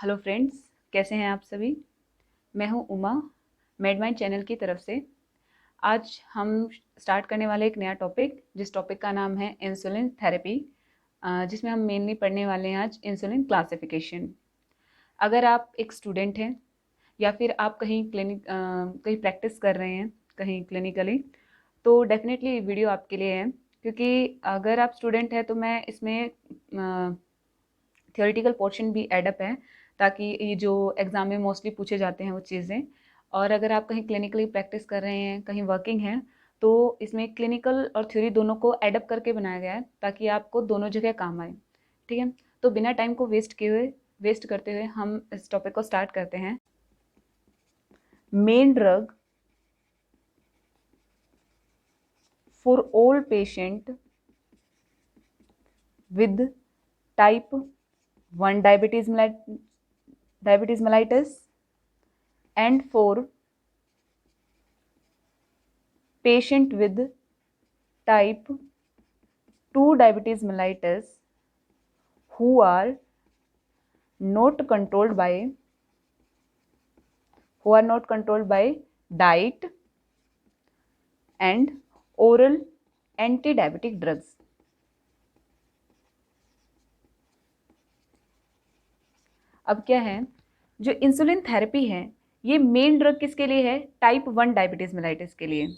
Hello friends, कैसे हैं आप सभी। मैं हूं उमा, मेडमाइंड चैनल की तरफ से। आज हम स्टार्ट करने वाले एक नया टॉपिक, जिस टॉपिक का नाम है इंसुलिन थेरेपी, जिसमें हम मेनली पढ़ने वाले हैं आज इंसुलिन क्लासिफिकेशन। अगर आप एक स्टूडेंट हैं या फिर आप कहीं प्रैक्टिस कर रहे हैं कहीं क्लिनिकली, तो डेफिनेटली वीडियो आपके लिए है। क्योंकि अगर आप स्टूडेंट हैं तो मैं इसमें थियोरेटिकल पोर्शन भी एडअप है, ताकि ये जो एग्ज़ाम में मोस्टली पूछे जाते हैं वो चीज़ें। और अगर आप कहीं क्लिनिकली प्रैक्टिस कर रहे हैं, कहीं वर्किंग हैं, तो इसमें क्लिनिकल और थ्योरी दोनों को एडअप करके बनाया गया है, ताकि आपको दोनों जगह काम आए। ठीक है, तो बिना टाइम को वेस्ट करते हुए हम इस टॉपिक को स्टार्ट करते हैं। Main drug for all patient with type 1 diabetes mellitus and for patient with type 2 diabetes mellitus who are not controlled by diet and oral anti-diabetic drugs। अब क्या है, जो इंसुलिन थेरेपी है ये मेन ड्रग किसके लिए है? टाइप 1 डायबिटीज़ मेलाइटिस के लिए।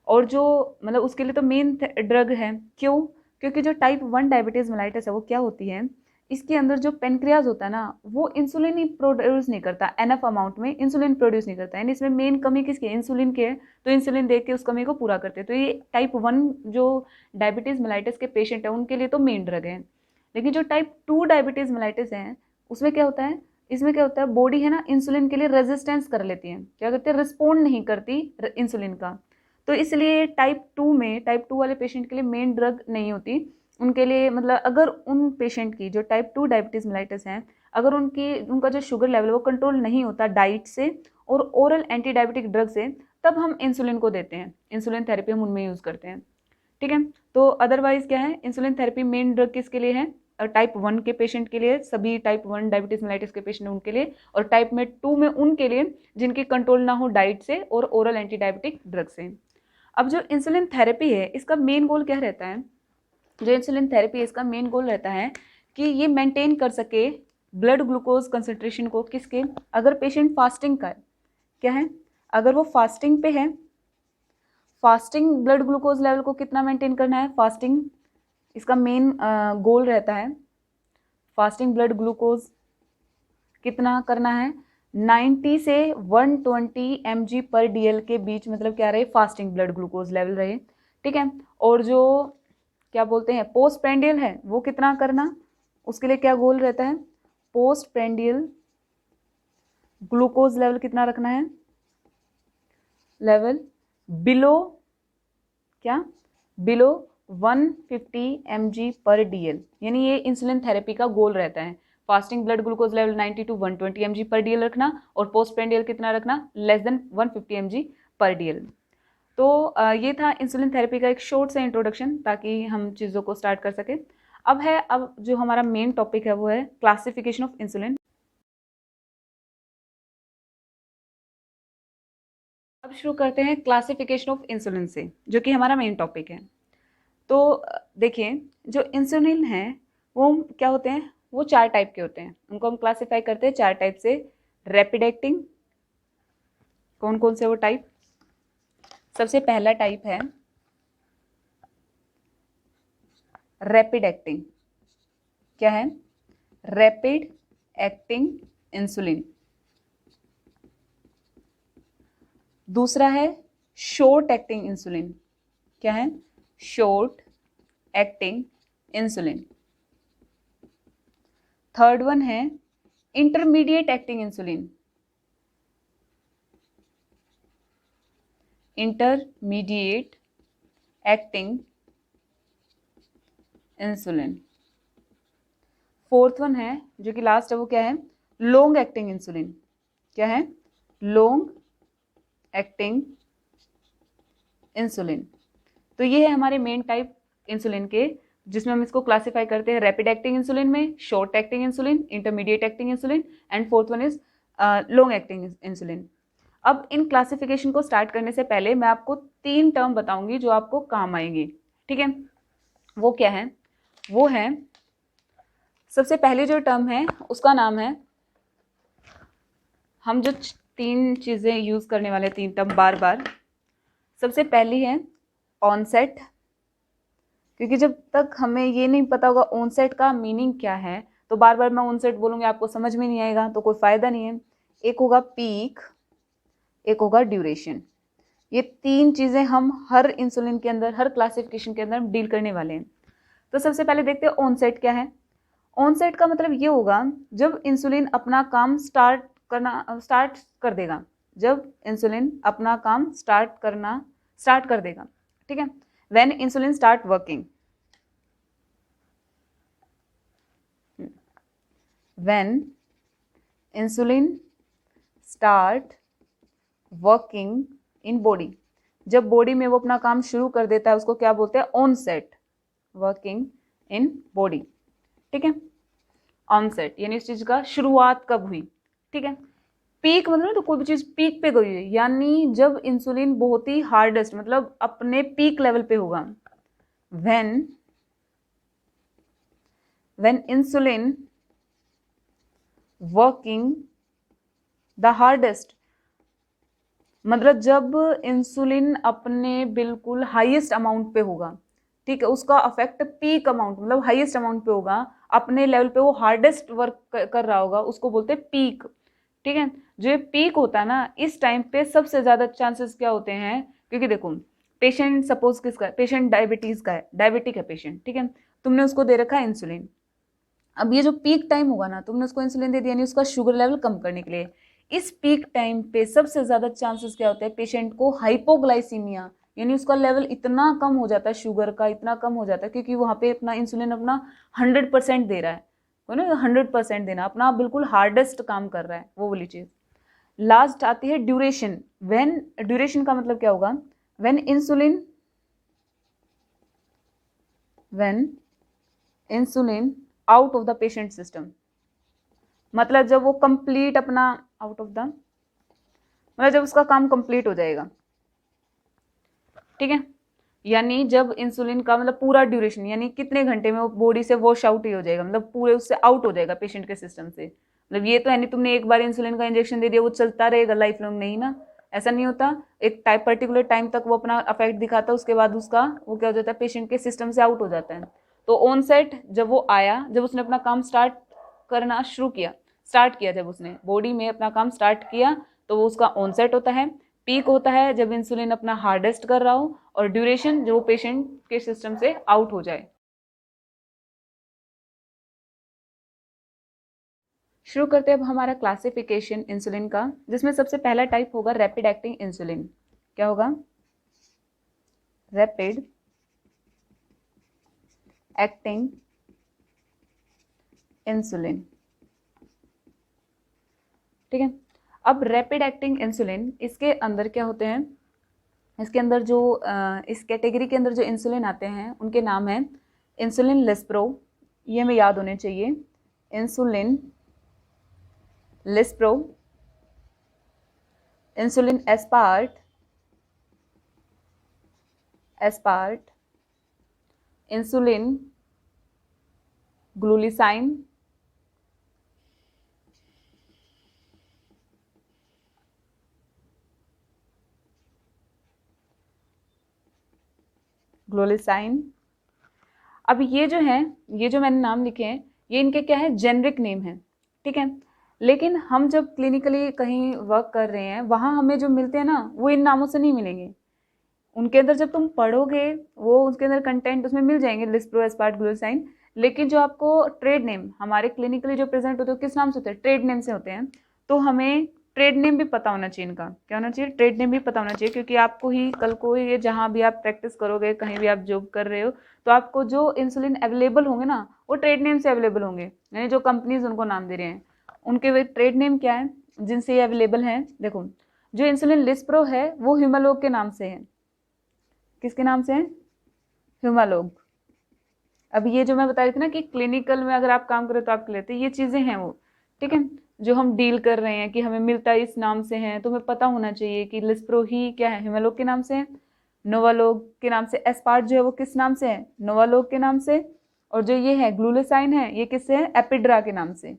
और जो मतलब उसके लिए तो मेन ड्रग है। क्यों? क्योंकि जो टाइप 1 डायबिटीज़ मेलाइटिस है वो क्या होती है, इसके अंदर जो पेनक्रियाज होता है ना, वो इंसुलिन ही प्रोड्यूस नहीं करता, एनफ अमाउंट में इंसुलिन प्रोड्यूस नहीं करता। यानी इसमें मेन कमी किसकी है? इंसुलिन की है। तो इंसुलिन देख के उस कमी को पूरा करते हैं। तो ये टाइप 1 जो डायबिटीज़ मेलाइटिस के पेशेंट है उनके लिए तो मेन ड्रग है। लेकिन जो टाइप 2 डायबिटीज़ मेलाइटिस है उसमें क्या होता है, इसमें क्या होता है, बॉडी है ना इंसुलिन के लिए रेजिस्टेंस कर लेती है, क्या करती है, रिस्पोंड नहीं करती इंसुलिन का। तो इसलिए टाइप 2 वाले पेशेंट के लिए मेन ड्रग नहीं होती। उनके लिए मतलब अगर उन पेशेंट की जो टाइप 2 डायबिटीज़ मेलाइटिस हैं, अगर उनका जो शुगर लेवल वो कंट्रोल नहीं होता डाइट से और ओरल एंटी डायबिटिक ड्रग से, तब हम इंसुलिन को देते हैं। इंसुलिन थेरेपी हम उनमें यूज़ करते हैं। ठीक है, तो अदरवाइज क्या है, इंसुलिन थेरेपी मेन ड्रग किसके लिए है? टाइप 1 के पेशेंट के लिए, सभी टाइप 1 डायबिटीज मेलाइटिस के पेशेंट उनके लिए, और टाइप में 2 में उनके लिए जिनकी कंट्रोल ना हो डाइट से और ओरल एंटी डायबिटिक ड्रग से। अब जो इंसुलिन थेरेपी है इसका मेन गोल क्या रहता है? जो इंसुलिन थेरेपी है इसका मेन गोल रहता है कि ये मेंटेन कर सके ब्लड ग्लूकोज कंसंट्रेशन को। किसके? अगर पेशेंट फास्टिंग का है, क्या है, अगर वो फास्टिंग पे है, फास्टिंग ब्लड ग्लूकोज लेवल को कितना मेंटेन करना है? फास्टिंग इसका मेन गोल रहता है। फास्टिंग ब्लड ग्लूकोज कितना करना है? 90 से 120 mg पर DL के बीच, मतलब क्या रहे, फास्टिंग ब्लड ग्लूकोज लेवल रहे। ठीक है, और जो क्या बोलते हैं पोस्ट प्रेंडियल है वो कितना करना, उसके लिए क्या गोल रहता है? पोस्ट प्रेंडियल ग्लूकोज लेवल कितना रखना है? लेवल बिलो, क्या, बिलो 150 mg पर DL। यानी ये इंसुलिन थेरेपी का गोल रहता है। Fasting blood glucose level 90 to 120 mg पर DL रखना, और पोस्ट प्रेंडियल कितना रखना? लेस देन 150 mg पर DL। तो ये था इंसुलिन थेरेपी का एक शॉर्ट सा इंट्रोडक्शन, ताकि हम चीज़ों को स्टार्ट कर सकें। अब जो हमारा मेन टॉपिक है वो है क्लासिफिकेशन ऑफ इंसुलिन। अब शुरू करते हैं क्लासिफिकेशन ऑफ इंसुलिन से, जो कि हमारा मेन टॉपिक है। तो देखिए, जो इंसुलिन है वो क्या होते हैं, वो 4 टाइप के होते हैं। उनको हम क्लासिफाई करते हैं 4 टाइप से। रैपिड एक्टिंग, कौन कौन से वो टाइप? सबसे पहला टाइप है रैपिड एक्टिंग। क्या है? Rapid acting insulin. दूसरा है शॉर्ट एक्टिंग इंसुलिन। क्या है? Short acting insulin. Third one है intermediate acting insulin. Intermediate acting insulin. Fourth one है जो कि लास्ट है, वो क्या है? Long acting insulin. क्या है? Long acting insulin. तो ये है हमारे मेन टाइप इंसुलिन के जिसमें हम इसको क्लासीफाई करते हैं रैपिड एक्टिंग इंसुलिन में, short acting insulin, intermediate acting insulin and fourth one is long acting insulin. अब इन क्लासिफिकेशन को स्टार्ट करने से पहले मैं आपको 3 टर्म बताऊंगी जो आपको काम आएंगी, ठीक है। वो क्या है? वो है, सबसे पहले जो टर्म है उसका नाम है, हम जो 3 चीज़ें यूज़ करने वाले 3 टर्म बार बार, सबसे पहली है ऑनसेट, क्योंकि जब तक हमें ये नहीं पता होगा ऑनसेट का मीनिंग क्या है तो बार बार मैं ऑनसेट बोलूँगी आपको समझ में नहीं आएगा, तो कोई फ़ायदा नहीं है। एक होगा पीक, एक होगा ड्यूरेशन। ये 3 चीज़ें हम हर इंसुलिन के अंदर, हर क्लासिफिकेशन के अंदर डील करने वाले हैं। तो सबसे पहले देखते हैं ऑनसेट क्या है। ऑनसेट का मतलब ये होगा जब इंसुलिन अपना काम स्टार्ट कर देगा, जब इंसुलिन अपना काम स्टार्ट कर देगा, ठीक है। When insulin start working, when insulin start working in body, जब बॉडी में वो अपना काम शुरू कर देता है उसको क्या बोलते हैं? ऑनसेट, वर्किंग इन बॉडी, ठीक है। ऑनसेट यानी इस चीज का शुरुआत कब हुई, ठीक है। पीक मतलब तो कोई भी चीज पीक पे गई है, यानी जब इंसुलिन बहुत ही हार्डेस्ट मतलब अपने पीक लेवल पे होगा। When insulin working the hardest, मतलब जब इंसुलिन अपने बिल्कुल हाईएस्ट अमाउंट पे होगा, ठीक है, उसका अफेक्ट पीक अमाउंट मतलब हाईएस्ट अमाउंट पे होगा, अपने लेवल पे वो हार्डेस्ट वर्क कर रहा होगा, उसको बोलते हैं पीक, ठीक है। जो ये पीक होता है ना, इस टाइम पे सबसे ज़्यादा चांसेस क्या होते हैं, क्योंकि देखो पेशेंट सपोज किसका है, पेशेंट डायबिटीज़ का है, डायबिटिक है पेशेंट, ठीक है, तुमने उसको दे रखा है इंसुलिन। अब ये जो पीक टाइम होगा ना, तुमने उसको इंसुलिन दे दिया, यानी उसका शुगर लेवल कम करने के लिए। इस पीक टाइम पे सबसे ज़्यादा चांसेस क्या होते हैं, पेशेंट को हाइपोग्लाइसीमिया, यानी उसका लेवल इतना कम हो जाता है, शुगर का इतना कम हो जाता है, क्योंकि वहाँ पे अपना इंसुलिन अपना 100% दे रहा है, वो ना 100% देना, अपना बिल्कुल हार्डेस्ट काम कर रहा है, वो वाली चीज़। लास्ट आती है ड्यूरेशन। व्हेन, ड्यूरेशन का मतलब क्या होगा? When insulin out of the patient system, मतलब जब वो कंप्लीट अपना आउट ऑफ द, मतलब जब उसका काम कंप्लीट हो जाएगा, ठीक है, यानी जब इंसुलिन का मतलब पूरा ड्यूरेशन, यानी कितने घंटे में वो बॉडी से वॉश आउट ही हो जाएगा, मतलब पूरे उससे आउट हो जाएगा पेशेंट के सिस्टम से। मतलब ये तो है नहीं तुमने एक बार इंसुलिन का इंजेक्शन दे दिया वो चलता रहेगा लाइफ लॉन्ग, नहीं ना, ऐसा नहीं होता। एक पर्टिकुलर टाइम तक वो अपना अफेक्ट दिखाता है, उसके बाद उसका वो क्या हो जाता है, पेशेंट के सिस्टम से आउट हो जाता है। तो ऑनसेट जब वो आया, जब उसने अपना काम स्टार्ट किया, जब उसने बॉडी में अपना काम स्टार्ट किया तो वो उसका ऑनसेट होता है। पीक होता है जब इंसुलिन अपना हार्डेस्ट कर रहा हो, और ड्यूरेशन जो पेशेंट के सिस्टम से आउट हो जाए। शुरू करते हैं अब हमारा क्लासिफिकेशन इंसुलिन का, जिसमें सबसे पहला टाइप होगा रैपिड एक्टिंग इंसुलिन। क्या होगा? रैपिड एक्टिंग इंसुलिन, ठीक है। अब रैपिड एक्टिंग इंसुलिन, इसके अंदर क्या होते हैं, इसके अंदर जो इस कैटेगरी के अंदर जो इंसुलिन आते हैं उनके नाम हैं इंसुलिन लिस्प्रो, ये हमें याद होने चाहिए, insulin lispro, insulin aspart, insulin glulisine, अब ये जो है, ये जो मैंने नाम लिखे हैं, ये इनके क्या है, जेनरिक नेम है, ठीक है। लेकिन हम जब क्लिनिकली कहीं वर्क कर रहे हैं, वहाँ हमें जो मिलते हैं ना, वो इन नामों से नहीं मिलेंगे। उनके अंदर जब तुम पढ़ोगे वो उसके अंदर कंटेंट उसमें मिल जाएंगे, लिस्प्रो, एस्पार्ट, ग्लूलिसाइन, लेकिन जो आपको ट्रेड नेम हमारे क्लिनिकली जो प्रेजेंट होते हैं किस नाम से होते हैं, ट्रेड नेम से होते हैं। तो हमें ट्रेड नेम भी पता होना चाहिए, इनका क्या होना चाहिए, ट्रेड नेम भी पता होना चाहिए, क्योंकि आपको ही कल को ये जहाँ भी आप प्रैक्टिस करोगे, कहीं भी आप जॉब कर रहे हो, तो आपको जो इंसुलिन अवेलेबल होंगे ना, वो ट्रेड नेम से अवेलेबल होंगे, यानी जो कंपनीज उनको नाम दे रहे हैं उनके वे ट्रेड नेम क्या है जिनसे ये अवेलेबल हैं। देखो जो इंसुलिन लिस्प्रो है वो ह्यूमालोग के नाम से है, किसके नाम से है, ह्यूमालोग। अब ये जो मैं बता रही थी ना कि क्लिनिकल में अगर आप काम करें तो आपके लेते ये चीज़ें हैं वो, ठीक है, जो हम डील कर रहे हैं कि हमें मिलता इस नाम से है, तो हमें पता होना चाहिए कि लिस्प्रो ही क्या है, हिमालोग के नाम से है, नोवालोग के नाम से, एस्पार्ट जो है वो किस नाम से है, नोवालोग के नाम से, और जो ये है ग्लूलेसाइन है ये किससे है, एपिड्रा के नाम से,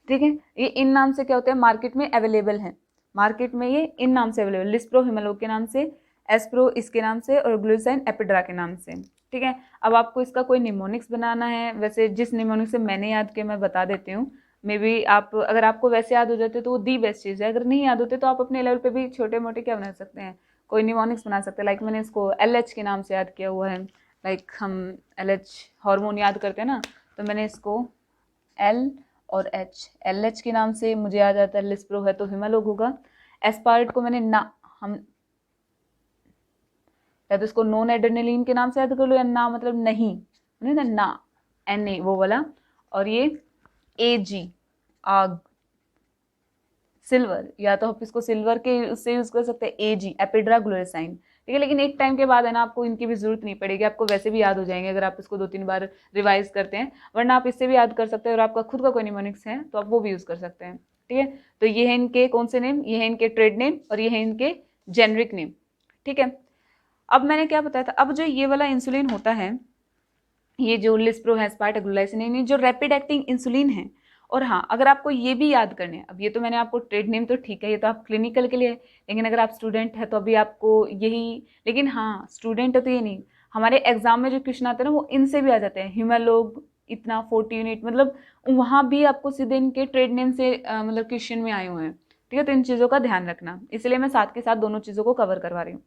ठीक है। ये इन नाम से क्या होते हैं, मार्केट में अवेलेबल है, मार्केट में ये इन नाम से अवेलेबल, लिस्प्रो हिमालोग के नाम से, एस्प्रो इसके नाम से, और ग्लूलेसाइन एपिड्रा के नाम से, ठीक है। अब आपको इसका कोई निमोनिक्स बनाना है, वैसे जिस निमोनिक्स से मैंने याद किया मैं बता देती हूँ, मे बी आप अगर आपको वैसे याद हो जाते तो वो दी बेस्ट चीज़ है, अगर नहीं याद होते तो आप अपने लेवल पे भी छोटे मोटे क्या बना सकते हैं, कोई निमोनिक्स बना सकते हैं। लाइक मैंने इसको LH के नाम से याद किया हुआ है, लाइक हम LH हार्मोन याद करते हैं ना, तो मैंने इसको L और LH के नाम से मुझे याद आता है, लिस्प्रो है तो हिमालोग होगा। एस्पार्ट को मैंने ना, हम या तो इसको नॉन एड्रेनलिन के नाम से याद कर लो, या ना मतलब नहीं ना, NA वो वाला, और ये AG आग, सिल्वर, या तो आप इसको सिल्वर के उससे यूज कर सकते हैं, AG एपिड्रा ग्लोरेसाइन, ठीक है। लेकिन एक टाइम के बाद है ना आपको इनकी भी जरूरत नहीं पड़ेगी, आपको वैसे भी याद हो जाएंगे अगर आप इसको 2-3 बार रिवाइज करते हैं, वरना आप इससे भी याद कर सकते हैं, और आपका खुद का कोई निमोनिक्स है तो आप वो भी यूज कर सकते हैं, ठीक है। तो ये है इनके कौन से नेम, ये है इनके ट्रेड नेम और ये है इनके जेनरिक नेम, ठीक है। अब मैंने क्या बताया था, अब जो ये वाला इंसुलिन होता है, ये जो लिस्प्रो है, एस्पार्ट, ग्लूलेसिन, जो रैपिड एक्टिंग इंसुलिन है। और हाँ, अगर आपको ये भी याद करने हैं, अब ये तो मैंने आपको ट्रेड नेम तो ठीक है, ये तो आप क्लिनिकल के लिए है, लेकिन अगर आप स्टूडेंट है तो अभी आपको यही, लेकिन हाँ स्टूडेंट है तो ये नहीं, हमारे एग्जाम में जो क्वेश्चन आते हैं ना वो इनसे भी आ जाते हैं, हिमालोग इतना 40 यूनिट, मतलब वहाँ भी आपको सीधे इनके ट्रेड नेम से मतलब क्वेश्चन में आए हुए हैं, ठीक है। तो इन चीज़ों का ध्यान रखना, इसलिए मैं साथ के साथ दोनों चीज़ों को कवर करवा रही हूँ।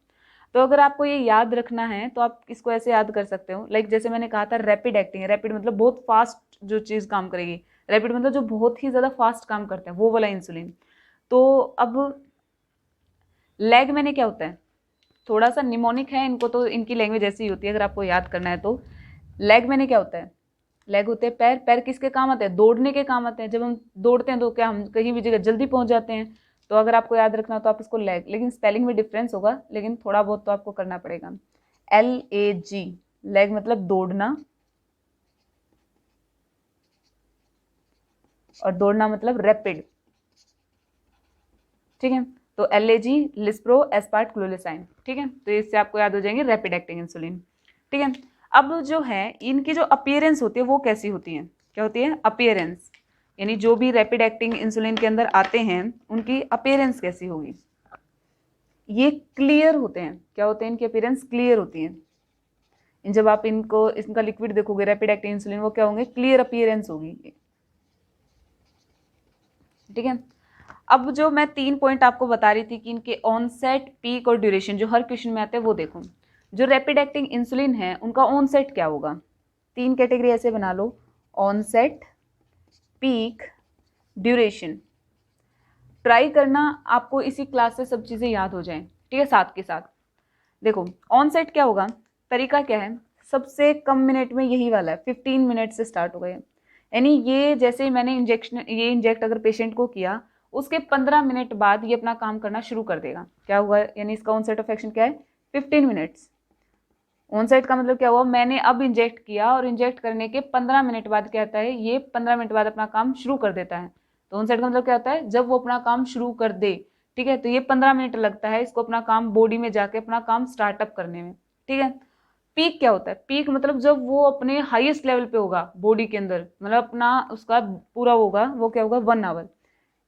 तो अगर आपको ये याद रखना है तो आप इसको ऐसे याद कर सकते हो, लाइक जैसे मैंने कहा था रैपिड एक्टिंग, रैपिड मतलब बहुत फास्ट जो चीज़ काम करेगी, रैपिड मतलब जो बहुत ही ज़्यादा फास्ट काम करते हैं वो वाला इंसुलिन। तो अब लैग मैंने क्या होता है, थोड़ा सा निमोनिक है, इनको तो इनकी लैंग्वेज ऐसी ही होती है, अगर आपको याद करना है तो लैग मैंने क्या होता है, लैग होते हैं पैर, पैर किसके काम आते हैं, दौड़ने के काम आते हैं, जब हम दौड़ते हैं तो क्या हम कहीं भी जगह जल्दी पहुंच जाते हैं, तो अगर आपको याद रखना तो आप इसको लैग, लेकिन स्पेलिंग में डिफरेंस होगा, लेकिन थोड़ा बहुत तो आपको करना पड़ेगा। LAG लैग मतलब दौड़ना, और दौड़ना मतलब रैपिड, ठीक है। तो LAG लिस्प्रो एस्पार्ट ग्लूलेसाइन, ठीक है, तो इससे आपको याद हो जाएंगे रैपिड एक्टिंग इंसुलिन, ठीक है। अब जो है इनकी जो अपीयरेंस होती है वो कैसी होती है, क्या होती है, अपीयरेंस, यानी जो भी रैपिड एक्टिंग इंसुलिन के अंदर आते हैं उनकी अपीयरेंस कैसी होगी, ये क्लियर होते हैं, क्या होते हैं, इनकी अपीयरेंस क्लियर होती है। जब आप इनको, इनका लिक्विड देखोगे रैपिड एक्टिंग इंसुलिन, वो क्या होंगे, क्लियर अपीयरेंस होगी, ठीक है। अब जो मैं 3 पॉइंट आपको बता रही थी कि इनके ऑनसेट, पीक और ड्यूरेशन जो हर क्वेश्चन में आते हैं वो देखो, जो रैपिड एक्टिंग इंसुलिन है उनका ऑनसेट क्या होगा, 3 कैटेगरी ऐसे बना लो, ऑनसेट, पीक, ड्यूरेशन। ट्राई करना आपको इसी क्लास से सब चीज़ें याद हो जाएं, ठीक है। साथ के साथ देखो ऑनसेट क्या होगा, तरीका क्या है, सबसे कम मिनट में यही वाला है, 15 मिनट से स्टार्ट हो गए, यानी ये जैसे मैंने ये इंजेक्ट अगर पेशेंट को किया उसके 15 मिनट बाद ये अपना काम करना शुरू कर देगा, क्या हुआ, यानी इसका ऑनसेट ऑफ एक्शन क्या है, 15 मिनट्स। ऑनसेट का मतलब क्या हुआ, मैंने अब इंजेक्ट किया और इंजेक्ट करने के 15 मिनट बाद क्या होता है, ये 15 मिनट बाद अपना काम शुरू कर देता है। तो ऑनसेट का मतलब क्या होता है, जब वो अपना काम शुरू कर दे, ठीक है। तो ये 15 मिनट लगता है इसको अपना काम बॉडी में जाके अपना काम स्टार्टअप करने में, ठीक है। पीक क्या होता है, पीक मतलब जब वो अपने हाईएस्ट लेवल पे होगा बॉडी के अंदर, मतलब अपना उसका पूरा होगा, वो क्या होगा, 1 आवर,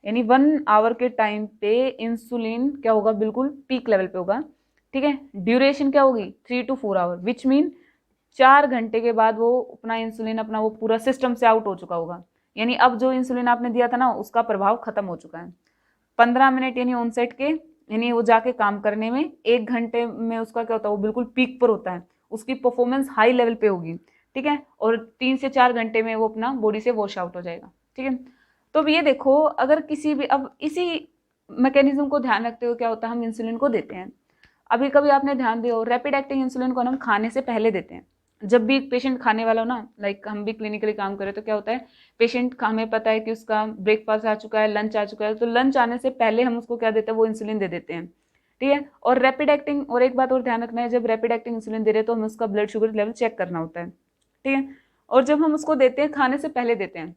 यानी 1 आवर के टाइम पे इंसुलिन क्या होगा, बिल्कुल पीक लेवल पे होगा, ठीक है। ड्यूरेशन क्या होगी, 3 to 4 आवर, विच मीन 4 घंटे के बाद वो अपना इंसुलिन अपना वो पूरा सिस्टम से आउट हो चुका होगा, यानी अब जो इंसुलिन आपने दिया था ना उसका प्रभाव खत्म हो चुका है। 15 मिनट यानी ऑनसेट के, यानी वो जाके काम करने में 1 घंटे में उसका क्या होता है, वो बिल्कुल पीक पर होता है, उसकी परफॉर्मेंस हाई लेवल पे होगी, ठीक है। और 3 से 4 घंटे में वो अपना बॉडी से वॉश आउट हो जाएगा, ठीक है। तो अब ये देखो, अगर किसी भी, अब इसी मैकेनिज्म को ध्यान रखते हुए क्या होता है, हम इंसुलिन को देते हैं। अभी कभी आपने ध्यान दिया हो, रैपिड एक्टिंग इंसुलिन को हम खाने से पहले देते हैं, जब भी पेशेंट खाने वाला हो ना, लाइक हम भी क्लिनिकली काम करें तो क्या होता है, पेशेंट हमें पता है कि उसका ब्रेकफास्ट आ चुका है, लंच आ चुका है, तो लंच आने से पहले हम उसको क्या देते हैं, वो इंसुलिन दे देते हैं, ठीक है। और रैपिड एक्टिंग, और एक बात और ध्यान रखना है, जब रैपिड एक्टिंग इंसुलिन दे रहे हैं तो हमें उसका ब्लड शुगर लेवल चेक करना होता है, ठीक है। और जब हम उसको देते हैं खाने से पहले देते हैं,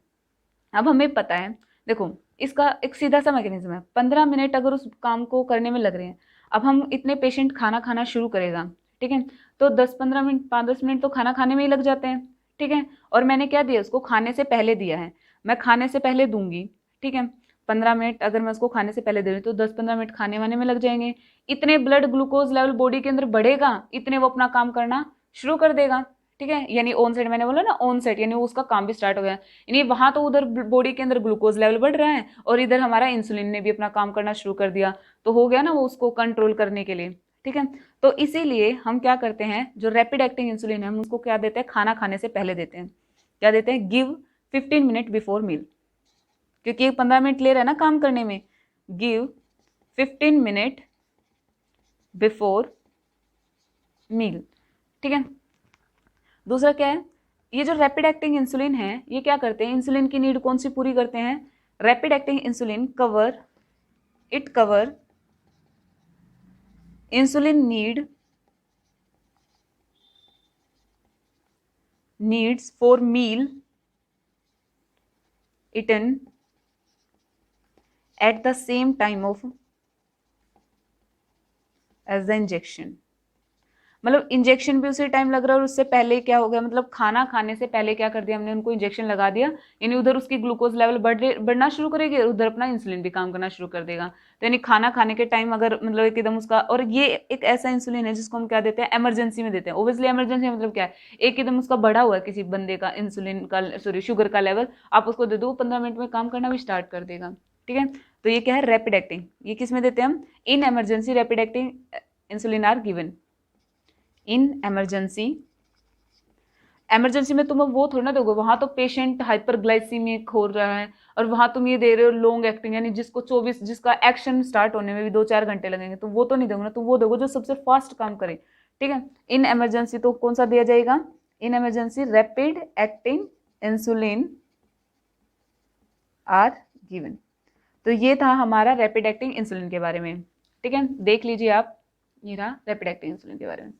अब हमें पता है, देखो इसका एक सीधा सा मैकेनिज्म है, 15 मिनट अगर उस काम को करने में लग रहे हैं, अब हम इतने पेशेंट खाना खाना शुरू करेगा, ठीक है, तो 10-15 मिनट 5-10 मिनट तो खाना खाने में ही लग जाते हैं, ठीक है। और मैंने क्या दिया उसको, खाने से पहले दिया है, मैं खाने से पहले दूंगी, ठीक है। 15 मिनट अगर मैं उसको खाने से पहले दे रही हूँ तो 10-15 मिनट खाने वाने में लग जाएंगे, इतने ब्लड ग्लूकोज लेवल बॉडी के अंदर बढ़ेगा, इतने वो अपना काम करना शुरू कर देगा, ठीक है। यानी ऑन सेट, मैंने बोला ना ऑन सेट, यानी उसका काम भी स्टार्ट हो गया, यानी वहां तो उधर बॉडी के अंदर ग्लूकोज लेवल बढ़ रहा है और इधर हमारा इंसुलिन ने भी अपना काम करना शुरू कर दिया, तो हो गया ना वो उसको कंट्रोल करने के लिए, ठीक है। तो इसीलिए हम क्या करते हैं, जो रैपिड एक्टिंग इंसुलिन है हम उसको क्या देते हैं, खाना खाने से पहले देते हैं। क्या देते हैं, गिव 15 मिनट बिफोर मील, क्योंकि ये 15 मिनट ले रहा है ना काम करने में, गिव 15 मिनट बिफोर मील, ठीक है। दूसरा क्या है, ये जो रैपिड एक्टिंग इंसुलिन है ये क्या करते हैं, इंसुलिन की नीड कौन सी पूरी करते हैं, rapid acting insulin cover insulin needs for meal eaten at the same time of as the injection, मतलब इंजेक्शन भी उसी टाइम लग रहा है और उससे पहले क्या हो गया, मतलब खाना खाने से पहले क्या कर दिया हमने, उनको इंजेक्शन लगा दिया, यानी उधर उसकी ग्लूकोज लेवल बढ़ना शुरू करेगी और उधर अपना इंसुलिन भी काम करना शुरू कर देगा। तो यानी खाना खाने के टाइम अगर मतलब एकदम उसका, और ये एक ऐसा इंसुलिन है जिसको हम क्या देते हैं, इमरजेंसी में देते हैं। ओब्वियसली इमरजेंसी मतलब क्या है, एकदम उसका बढ़ा हुआ है किसी बंदे का इंसुलिन का, सॉरी शुगर का लेवल, आप उसको दे दो 15 मिनट में काम करना भी स्टार्ट कर देगा, ठीक है। तो ये क्या है, रैपिड एक्टिंग, ये किस में देते हैं हम, in emergency rapid acting insulin are given in emergency में तुम वो थोड़ा ना दोगे, वहां तो पेशेंट हाइपरग्लाइसीमिक हो रहा है और वहां तुम ये दे रहे हो लॉन्ग एक्टिंग, यानी जिसका एक्शन स्टार्ट होने में भी 2-4 घंटे लगेंगे, तो वो तो नहीं दोगे ना, तुम वो दोगे जो सबसे फास्ट काम करे, ठीक है। इन एमरजेंसी तो कौन सा दिया जाएगा, in emergency rapid acting insulin are given. तो ये था हमारा रैपिड एक्टिंग इंसुलिन के बारे में, ठीक है। देख लीजिए आप, ये रहा रैपिड एक्टिंग इंसुलिन के बारे में।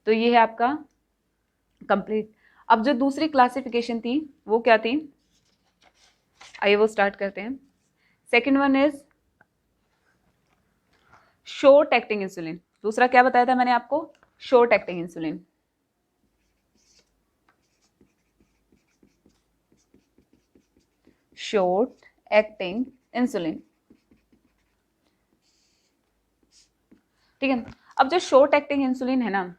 तो ये है आपका कंप्लीट। अब जो दूसरी क्लासिफिकेशन थी वो क्या थी, आइए वो स्टार्ट करते हैं। Second one is short acting insulin. दूसरा क्या बताया था मैंने आपको, short acting insulin. Short acting insulin, ठीक है। अब जो शॉर्ट एक्टिंग इंसुलिन है ना,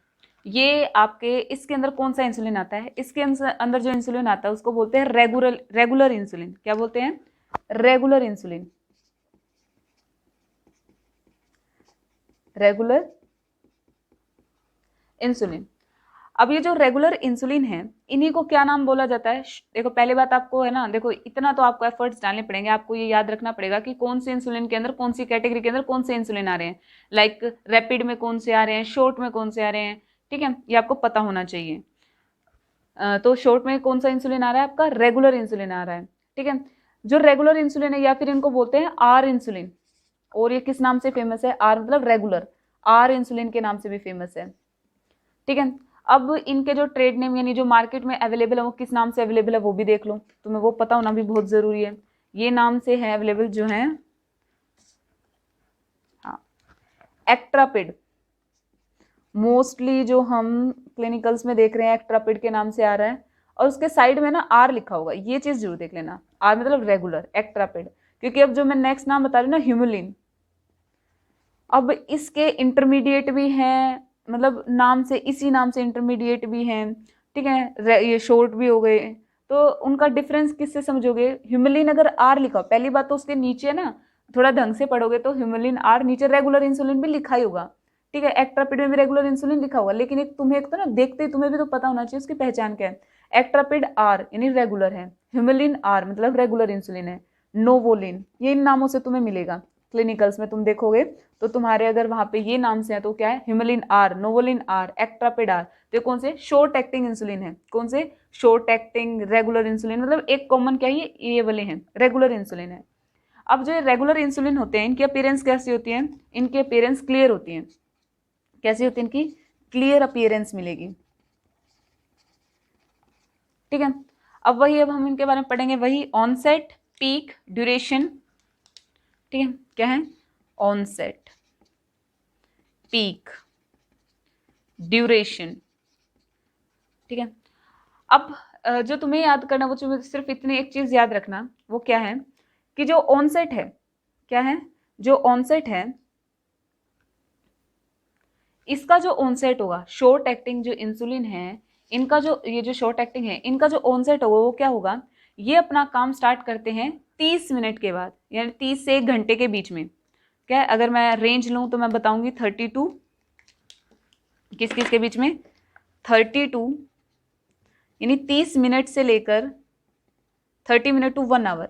ये आपके इसके अंदर कौन सा इंसुलिन आता है, इसके अंदर जो इंसुलिन आता है उसको बोलते हैं रेगुलर इंसुलिन। क्या बोलते हैं, रेगुलर इंसुलिन, रेगुलर इंसुलिन। अब ये जो रेगुलर इंसुलिन है इन्हीं को क्या नाम बोला जाता है, देखो पहले बात आपको है ना, देखो इतना तो आपको एफर्ट्स डालने पड़ेंगे, आपको ये याद रखना पड़ेगा कि कौन से इंसुलिन के अंदर कौन सी कैटेगरी के अंदर कौन से इंसुलिन आ रहे हैं, लाइक रैपिड में कौन से आ रहे हैं, शॉर्ट में कौन से आ रहे हैं, ठीक है, ये आपको पता होना चाहिए। तो शॉर्ट में कौन सा इंसुलिन आ रहा है आपका, रेगुलर इंसुलिन आ रहा है, ठीक है। जो रेगुलर इंसुलिन है या फिर इनको बोलते हैं आर इंसुलिन, और ये किस नाम से फेमस है, आर मतलब रेगुलर, आर इंसुलिन के नाम से भी फेमस है, ठीक है। अब इनके जो ट्रेड नेम यानी जो मार्केट में अवेलेबल है वो किस नाम से अवेलेबल है वो भी देख लो, तुम्हें वो पता होना भी बहुत जरूरी है। ये नाम से है अवेलेबल जो है, हाँ, एक्ट्रापिड, मोस्टली जो हम क्लिनिकल्स में देख रहे हैं एक्ट्रापिड के नाम से आ रहा है, और उसके साइड में ना आर लिखा होगा, ये चीज जरूर देख लेना, आर मतलब रेगुलर एक्ट्रापिड। क्योंकि अब जो मैं नेक्स्ट नाम बता रही हूँ ना ह्यूमुलिन, अब इसके इंटरमीडिएट भी हैं, मतलब नाम से इसी नाम से इंटरमीडिएट भी हैं, ठीक है, ये शॉर्ट भी हो गए। तो उनका डिफरेंस किससे समझोगे, ह्यूमुलिन अगर आर लिखा हो, पहली बात तो उसके नीचे ना थोड़ा ढंग से पढ़ोगे तो ह्यूमुलिन आर, नीचे रेगुलर इंसुलिन भी लिखा ही होगा, ठीक है, एक्ट्रापिड में भी रेगुलर इंसुलिन लिखा होगा, लेकिन एक तुम्हें एक तो ना देखते ही तुम्हें भी तो पता होना चाहिए उसकी पहचान क्या है। एक्ट्रापिड आर यानी रेगुलर है, ह्यूमुलिन आर मतलब रेगुलर इंसुलिन है, नोवोलिन ये इन नामों से तुम्हें मिलेगा क्लिनिकल्स में, तुम देखोगे तो तुम्हारे अगर वहां पे ये नाम से है तो क्या है, ह्यूमुलिन आर, नोवोलिन आर, एक्ट्रापिड आर। तो कौन से शॉर्ट एक्टिंग इंसुलिन है, कौन से शॉर्ट एक्टिंग रेगुलर इंसुलिन, मतलब एक कॉमन क्या है, ये वाले हैं रेगुलर इंसुलिन है। अब जो रेगुलर इंसुलिन होते हैं इनकी अपीयरेंस कैसी होती है, इनकी अपीयरेंस क्लियर होती है। कैसी होती है इनकी, क्लियर अपीयरेंस मिलेगी, ठीक है। अब वही, अब हम इनके बारे में पढ़ेंगे, वही ऑनसेट, पीक, ड्यूरेशन, ठीक है, क्या है, ऑनसेट, पीक, ड्यूरेशन, ठीक है। अब जो तुम्हें याद करना, वो सिर्फ इतनी एक चीज याद रखना, वो क्या है कि जो ऑनसेट है, क्या है, जो ऑनसेट है, इसका जो ऑनसेट होगा, शॉर्ट एक्टिंग जो इंसुलिन है, इनका जो, ये जो शॉर्ट एक्टिंग है, इनका जो ऑनसेट होगा वो क्या होगा, ये अपना काम स्टार्ट करते हैं 30 मिनट के बाद, यानी 30 से 1 घंटे के बीच में। क्या है, अगर मैं रेंज लूँ तो मैं बताऊंगी 32, किस किस के बीच में, 32, यानी 30 मिनट से लेकर 30 मिनट टू 1 आवर,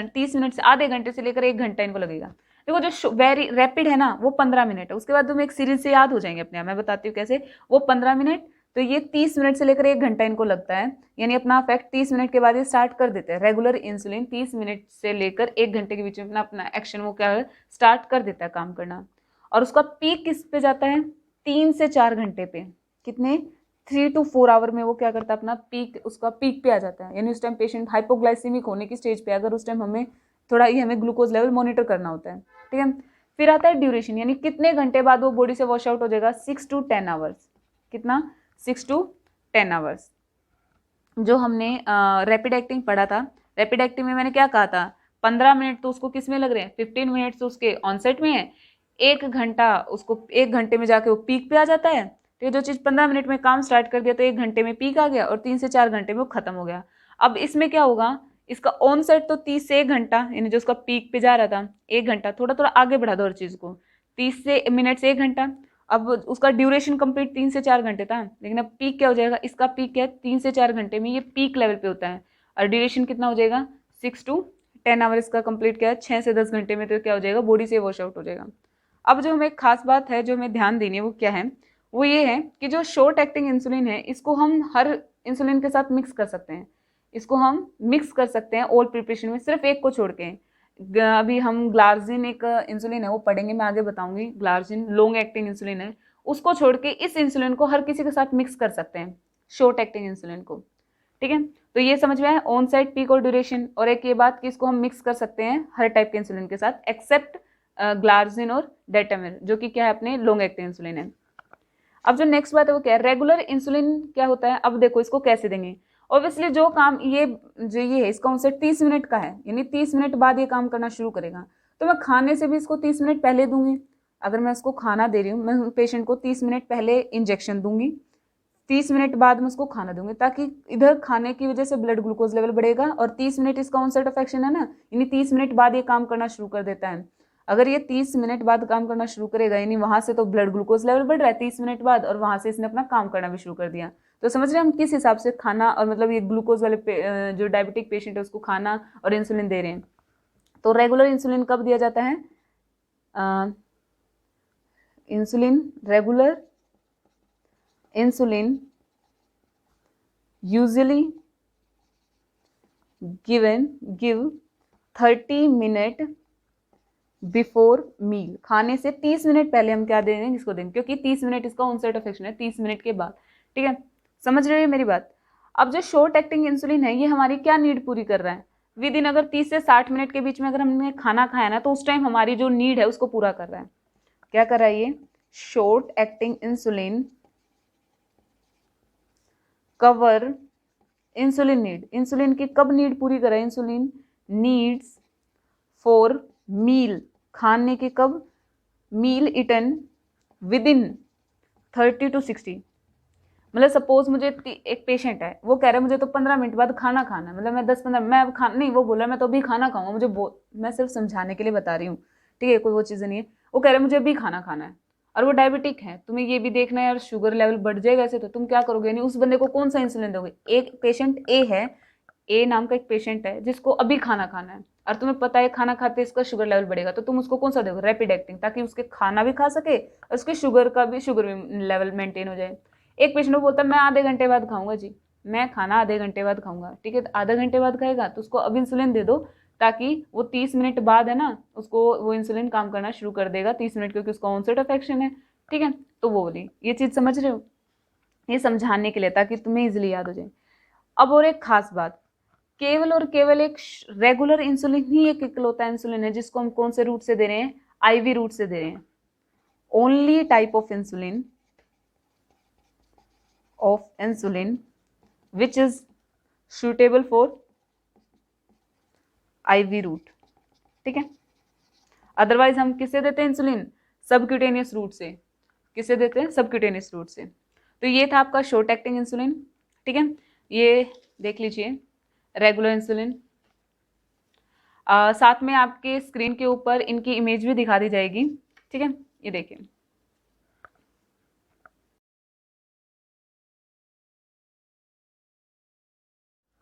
30 मिनट से, आधे घंटे से लेकर 1 घंटा इनको लगेगा। देखो जो वेरी रैपिड है ना, वो 15 मिनट है, उसके बाद तुम एक सीरीज से याद हो जाएंगे अपने आप, मैं बताती हूँ कैसे। वो 15 मिनट, तो ये 30 मिनट से लेकर 1 घंटा इनको लगता है, यानी अपना इफेक्ट 30 मिनट के बाद ये स्टार्ट कर देते हैं। रेगुलर इंसुलिन 30 मिनट से लेकर 1 घंटे के बीच में अपना अपना एक्शन वो क्या है, स्टार्ट कर देता है काम करना। और उसका पीक किस पे जाता है, 3 से 4 घंटे पे, कितने, 3 to 4 आवर में वो क्या करता है, अपना पीक, उसका पीक पे आ जाता है। यानी उस टाइम पेशेंट हाइपोग्लाइसीमिक होने की स्टेज पे, अगर उस टाइम हमें थोड़ा ये हमें ग्लूकोज लेवल मॉनिटर करना होता है, ठीक है। फिर आता है ड्यूरेशन, यानी कितने घंटे बाद वो बॉडी से वॉश आउट हो जाएगा, 6 to 10 आवर्स, कितना, 6 to 10 आवर्स। जो हमने रैपिड एक्टिंग पढ़ा था, रैपिड एक्टिंग में मैंने क्या कहा था, 15 मिनट तो उसको किस में लग रहे हैं, 15 मिनट्स तो उसके ऑनसेट में है, 1 घंटा उसको, 1 घंटे में जाके वो पीक पे आ जाता है। तो ये जो चीज़ 15 मिनट में काम स्टार्ट कर दिया तो 1 घंटे में पीक आ गया, और 3 से 4 घंटे में वो खत्म हो गया। अब इसमें क्या होगा, इसका ऑनसेट तो 30 से 1 घंटा, यानी जो उसका पीक पे जा रहा था 1 घंटा, थोड़ा थोड़ा आगे बढ़ा दो हर चीज़ को, 30 से मिनट से 1 घंटा। अब उसका ड्यूरेशन कंप्लीट 3 से 4 घंटे था, लेकिन अब पीक क्या हो जाएगा, इसका पीक क्या है, 3 से 4 घंटे में ये पीक लेवल पे होता है, और ड्यूरेशन कितना हो जाएगा, 6 to 10 आवर। इसका कंप्लीट क्या है, 6 से 10 घंटे में तो क्या हो जाएगा, बॉडी से वॉश आउट हो जाएगा। अब जो हमें खास बात है, जो हमें ध्यान देनी है, वो क्या है, वो ये है कि जो शॉर्ट एक्टिंग इंसुलिन है, इसको हम हर इंसुलिन के साथ मिक्स कर सकते हैं, इसको हम मिक्स कर सकते हैं ऑल प्रिपरेशन में, सिर्फ एक को छोड़ के। अभी हम ग्लार्जिन एक इंसुलिन है, वो पढ़ेंगे, मैं आगे बताऊंगी, ग्लार्जिन लॉन्ग एक्टिंग इंसुलिन है, उसको छोड़ के इस इंसुलिन को हर किसी के साथ मिक्स कर सकते हैं, शॉर्ट एक्टिंग इंसुलिन को, ठीक है। तो ये समझ में आया, ऑन साइड, पीक और ड्यूरेशन। और एक ये बात कि इसको हम मिक्स कर सकते हैं हर टाइप के इंसुलिन के साथ, एक्सेप्ट ग्लार्जिन और डेटामिर, जो कि क्या है, अपने लॉन्ग एक्टिंग इंसुलिन है। अब जो नेक्स्ट बात है वो क्या है, रेगुलर इंसुलिन क्या होता है। अब देखो इसको कैसे देंगे, ऑब्वियसली जो काम ये जो ये है, इसका ऑनसेट 30 मिनट का है, यानी 30 मिनट बाद ये काम करना शुरू करेगा, तो मैं खाने से भी इसको 30 मिनट पहले दूंगी। अगर मैं इसको खाना दे रही हूँ, मैं पेशेंट को 30 मिनट पहले इंजेक्शन दूंगी, 30 मिनट बाद में उसको खाना दूंगी, ताकि इधर खाने की वजह से ब्लड ग्लूकोज लेवल बढ़ेगा, और 30 मिनट इसका ऑनसेट ऑफ एक्शन है ना, यानी 30 मिनट बाद ये काम करना शुरू कर देता है। अगर ये 30 मिनट बाद काम करना शुरू करेगा, यानी वहां से तो ब्लड ग्लूकोज लेवल बढ़ रहा है 30 मिनट बाद, और वहां से इसने अपना काम करना भी शुरू कर दिया। तो समझ रहे हैं हम किस हिसाब से खाना, और मतलब ये ग्लूकोज वाले जो डायबिटिक पेशेंट है उसको खाना और इंसुलिन दे रहे हैं। तो रेगुलर इंसुलिन कब दिया जाता है, insulin, regular insulin usually give 30 minute before meal, खाने से 30 मिनट पहले हम क्या देंगे, इसको देंगे, क्योंकि 30 मिनट इसका ऑनसेट ऑफ एक्शन है, 30 मिनट के बाद, ठीक है। समझ रहे हो मेरी बात। अब जो शॉर्ट एक्टिंग इंसुलिन है, ये हमारी क्या नीड पूरी कर रहा है, विद इन अगर 30 से 60 मिनट के बीच में अगर हमने खाना खाया ना, तो उस टाइम हमारी जो नीड है उसको पूरा कर रहा है। क्या कर रहा है ये, short acting insulin cover insulin need, insulin की कब नीड पूरी कर रहा है, इंसुलिन नीड्स फॉर मील, खाने के कब, मील इटन विद इन 30 to 60। मतलब सपोज मुझे एक पेशेंट है, वो कह रहा है मुझे तो 15 मिनट बाद खाना खाना है, मतलब मैं 10-15, मैं अब खाना नहीं, वो बोला मैं तो अभी खाना खाऊंगा, मुझे मैं सिर्फ समझाने के लिए बता रही हूँ, ठीक है, कोई वो चीज़ नहीं है। वो कह रहा है मुझे अभी खाना खाना है, और वो डायबिटिक है, तुम्हें ये भी देखना है यार, शुगर लेवल बढ़ जाएगा ऐसे, तो तुम क्या करोगे, यानी उस बंदे को कौन सा इंसुलिन दोगे। एक पेशेंट ए है, ए नाम का एक पेशेंट है जिसको अभी खाना खाना है, और तुम्हें पता है खाना खाते इसका शुगर लेवल बढ़ेगा, तो तुम उसको कौन सा दोगे, रैपिड एक्टिंग, ताकि उसके खाना भी खा सके और उसके शुगर लेवल मेंटेन हो जाए। एक पेशेंट को बोलता है मैं आधे घंटे बाद खाऊंगा जी, मैं खाना आधे घंटे बाद खाऊंगा, ठीक है, आधे घंटे बाद खाएगा, तो उसको अब इंसुलिन दे दो, ताकि वो 30 मिनट बाद है ना, उसको वो इंसुलिन काम करना शुरू कर देगा 30 मिनट, क्योंकि उसका ऑनसेट ऑफ एक्शन है, ठीक है। तो वो बोली, ये चीज़ समझ रहे हो, ये समझाने के लिए, ताकि तुम्हें इजिली याद हो जाए। अब और एक खास बात, केवल और केवल एक रेगुलर इंसुलिन ही एक इकलौता इंसुलिन है जिसको हम कौन से रूट से दे रहे हैं, आईवी रूट से दे रहे हैं। Only type of insulin which is suitable for IV route, ठीक है। अदरवाइज हम किससे देते हैं इंसुलिन, सबक्यूटेनियस रूट से। किससे देते हैं, सबक्यूटेनियस रूट से। तो ये था आपका शॉर्ट एक्टिंग इंसुलिन, ठीक है। ये देख लीजिए रेगुलर इंसुलिन। साथ में आपके स्क्रीन के ऊपर इनकी इमेज भी दिखा दी जाएगी, ठीक है। ये देखिए,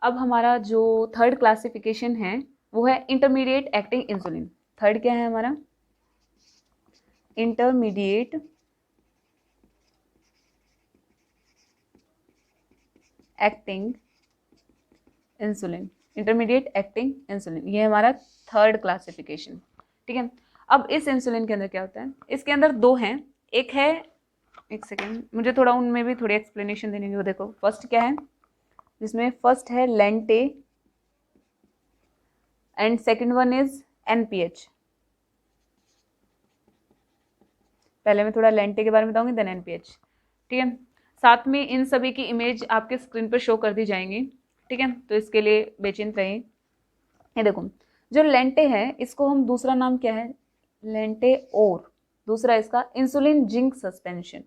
अब हमारा जो थर्ड क्लासिफिकेशन है वो है इंटरमीडिएट एक्टिंग इंसुलिन। थर्ड क्या है हमारा, intermediate acting insulin. Intermediate acting insulin ये हमारा थर्ड क्लासिफिकेशन, ठीक है। अब इस इंसुलिन के अंदर क्या होता है, इसके अंदर दो हैं। एक है, एक सेकेंड, मुझे थोड़ा उनमें भी थोड़ी एक्सप्लेनेशन देने की। वो देखो फर्स्ट क्या है, जिसमें फर्स्ट है lente and second one is NPH. पहले मैं थोड़ा लेंटे के बारे में बताऊंगी, देन एनपीएच, ठीक है। साथ में इन सभी की इमेज आपके स्क्रीन पर शो कर दी जाएंगी, ठीक है। तो इसके लिए बेचिंत रहिए। ये देखो, जो लेंटे है इसको हम दूसरा नाम क्या है, लेंटे, और दूसरा इसका इंसुलिन जिंक सस्पेंशन।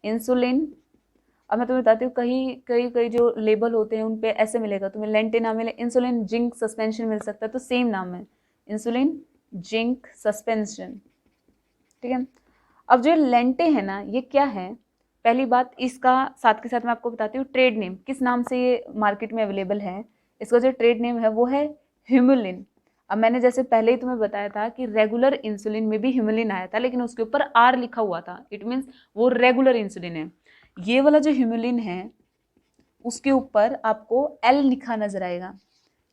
इंसुलिन, अब मैं तुम्हें बताती हूँ, कहीं कई कई जो लेबल होते हैं उन पे ऐसे मिलेगा तुम्हें, लेंटे ना मिले, इंसुलिन जिंक सस्पेंशन मिल सकता है। तो सेम नाम है, इंसुलिन जिंक सस्पेंशन, ठीक है। अब जो लेंटे है ना, ये क्या है, पहली बात इसका साथ के साथ मैं आपको बताती हूँ ट्रेड नेम, किस नाम से ये मार्केट में अवेलेबल है। इसका जो ट्रेड नेम है वो है ह्यूमुलिन। अब मैंने जैसे पहले ही तुम्हें बताया था कि रेगुलर इंसुलिन में भी ह्यूमुलिन आया था, लेकिन उसके ऊपर आर लिखा हुआ था, इट मीन्स वो रेगुलर इंसुलिन है। ये वाला जो ह्यूमुलिन है उसके ऊपर आपको एल लिखा नजर आएगा,